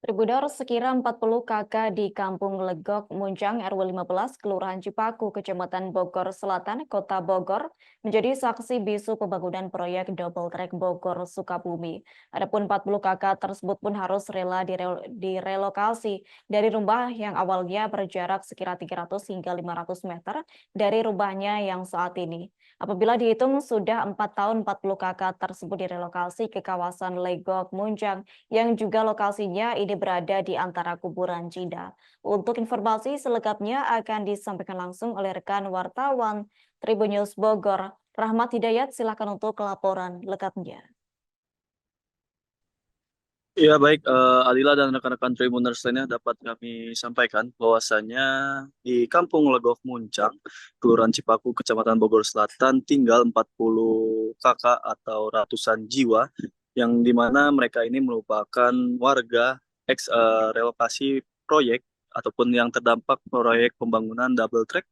Tribunor sekira 40 kakak di Kampung Legok, Muncang, RW 15, Kelurahan Cipaku, Kecamatan Bogor Selatan, Kota Bogor, menjadi saksi bisu pembangunan proyek double track Bogor Sukabumi. Adapun 40 kakak tersebut pun harus rela direlokasi dari rumah yang awalnya berjarak sekira 300 hingga 500 meter dari rumahnya yang saat ini. Apabila dihitung sudah 4 tahun 40 kakak tersebut direlokasi ke kawasan Legok, Muncang, yang juga lokasinya ini berada di antara kuburan Cina. Untuk informasi selengkapnya akan disampaikan langsung oleh rekan wartawan Tribun News Bogor, Rahmat Hidayat. Silakan untuk laporan lengkapnya. Ya baik, Adila dan rekan-rekan Tribuners lainnya dapat kami sampaikan bahwasannya di Kampung Legok Muncang, Kelurahan Cipaku, Kecamatan Bogor Selatan, tinggal 40 kakak atau ratusan jiwa, yang dimana mereka ini merupakan warga relokasi proyek ataupun yang terdampak proyek pembangunan double track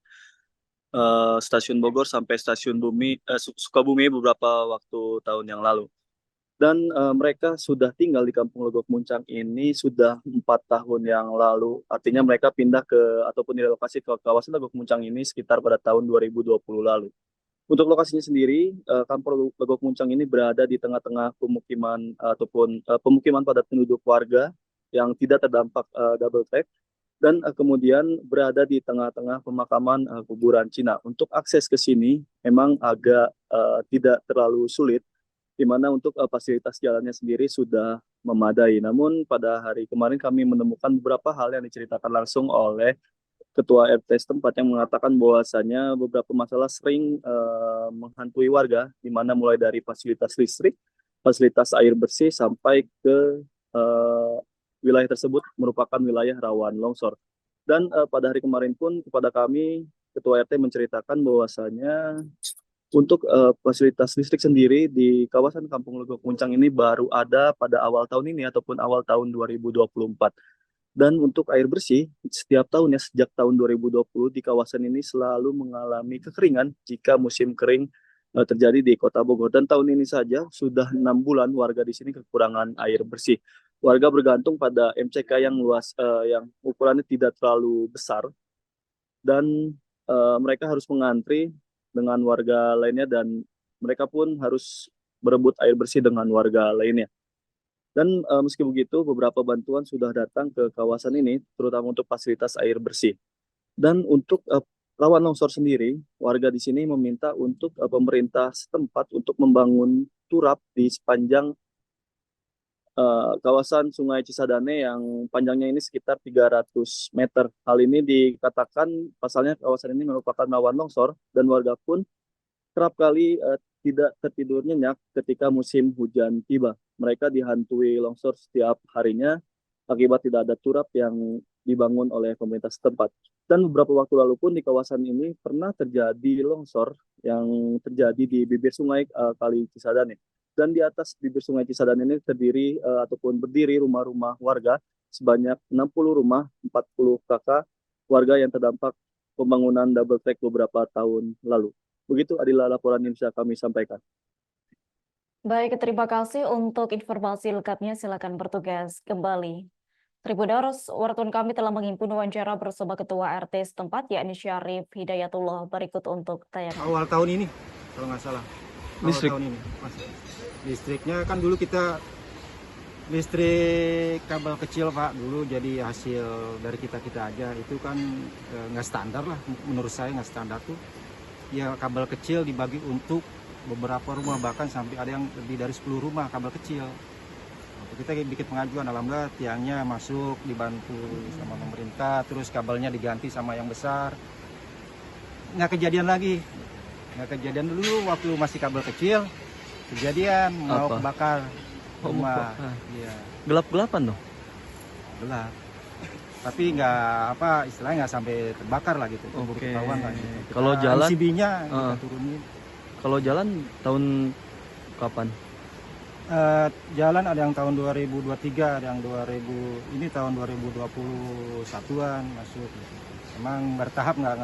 stasiun Bogor sampai Sukabumi beberapa waktu tahun yang lalu. Dan mereka sudah tinggal di Kampung Legok Muncang ini sudah 4 tahun yang lalu. Artinya mereka pindah ataupun direlokasi ke kawasan Legok Muncang ini sekitar pada tahun 2020 lalu. Untuk lokasinya sendiri, Kampung Legok Muncang ini berada di tengah-tengah pemukiman ataupun pemukiman padat penduduk warga yang tidak terdampak double track, dan kemudian berada di tengah-tengah pemakaman kuburan Cina. Untuk akses ke sini memang agak tidak terlalu sulit, di mana untuk fasilitas jalannya sendiri sudah memadai. Namun pada hari kemarin kami menemukan beberapa hal yang diceritakan langsung oleh Ketua RT setempat yang mengatakan bahwasanya beberapa masalah sering menghantui warga, di mana mulai dari fasilitas listrik, fasilitas air bersih, sampai ke eh, wilayah tersebut merupakan wilayah rawan longsor. Dan pada hari kemarin pun kepada kami, Ketua RT menceritakan bahwasanya untuk fasilitas listrik sendiri di kawasan Kampung Legok Muncang ini baru ada pada awal tahun ini ataupun awal tahun 2024. Dan untuk air bersih, setiap tahunnya sejak tahun 2020 di kawasan ini selalu mengalami kekeringan jika musim kering terjadi di Kota Bogor. Dan tahun ini saja sudah 6 bulan warga di sini kekurangan air bersih. Warga bergantung pada MCK yang luas, yang ukurannya tidak terlalu besar, dan mereka harus mengantri dengan warga lainnya, dan mereka pun harus berebut air bersih dengan warga lainnya. Dan meski begitu, beberapa bantuan sudah datang ke kawasan ini, terutama untuk fasilitas air bersih. Dan untuk rawan longsor sendiri, warga di sini meminta untuk pemerintah setempat untuk membangun turap di sepanjang kawasan Sungai Cisadane yang panjangnya ini sekitar 300 meter. Hal ini dikatakan pasalnya kawasan ini merupakan rawan longsor, dan warga pun kerap kali tidak tertidur nyenyak ketika musim hujan tiba. Mereka dihantui longsor setiap harinya akibat tidak ada turap yang dibangun oleh pemerintah setempat. Dan beberapa waktu lalu pun di kawasan ini pernah terjadi longsor yang terjadi di bibir sungai Kali Cisadane. Dan di atas bibir sungai Cisadane ini ataupun berdiri rumah-rumah warga sebanyak 60 rumah, 40 kakak warga yang terdampak pembangunan double track beberapa tahun lalu. Begitu adalah laporan yang bisa kami sampaikan. Baik, terima kasih untuk informasi lengkapnya. Silakan bertugas kembali. Tribuners, wartawan kami telah menghimpun wawancara bersama Ketua RT setempat, yakni Syarif Hidayatullah. Berikut untuk tayangan. Awal tahun ini, kalau nggak salah. Listrik. Tahun ini. Listriknya kan dulu kita listrik kabel kecil Pak, dulu jadi hasil dari kita aja. Itu kan nggak standar lah, menurut saya nggak standar tuh. Ya kabel kecil dibagi untuk beberapa rumah, bahkan sampai ada yang lebih dari 10 rumah kabel kecil. Kita bikin pengajuan, alhamdulillah tiangnya masuk, dibantu sama pemerintah, terus kabelnya diganti sama yang besar. Nggak kejadian dulu waktu masih kabel kecil, kejadian mau kebakar rumah. Iya. Gelap-gelapan dong? Gelap. Tapi istilahnya nggak sampai terbakar lah gitu. Oke. Ketahuan lah gitu. Kalau jalan MCB-nya kita turunin. Kalau jalan tahun kapan? Jalan ada yang tahun 2023, ada yang 2000, ini tahun 2021-an masuk. Emang bertahap, nggak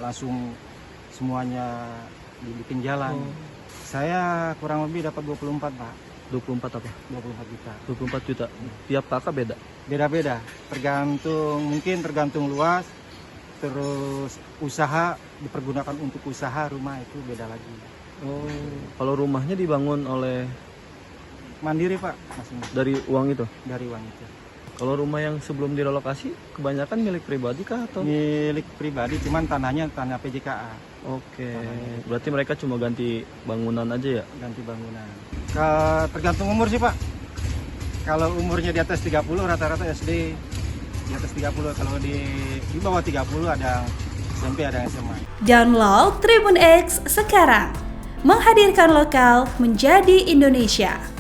langsung semuanya dibikin jalan. Saya kurang lebih dapat 24 Pak. 24 apa? 24 juta. 24 juta. Tiap kakak beda? Beda-beda, tergantung luas, terus usaha dipergunakan untuk usaha rumah itu beda lagi. Oh, kalau rumahnya dibangun oleh Mandiri Pak, masing-masing dari uang itu. dari uang itu. Kalau rumah yang sebelum direlokasi kebanyakan milik pribadi kah atau? Milik pribadi, cuman tanahnya tanah PJKA, Oke, berarti mereka cuma ganti bangunan aja ya? ganti bangunan. Tergantung umur sih Pak. Kalau umurnya di atas 30 rata-rata SD di atas 30, kalau di bawah 30 ada SMP, ada SMA. Download Tribun X sekarang, menghadirkan lokal menjadi Indonesia.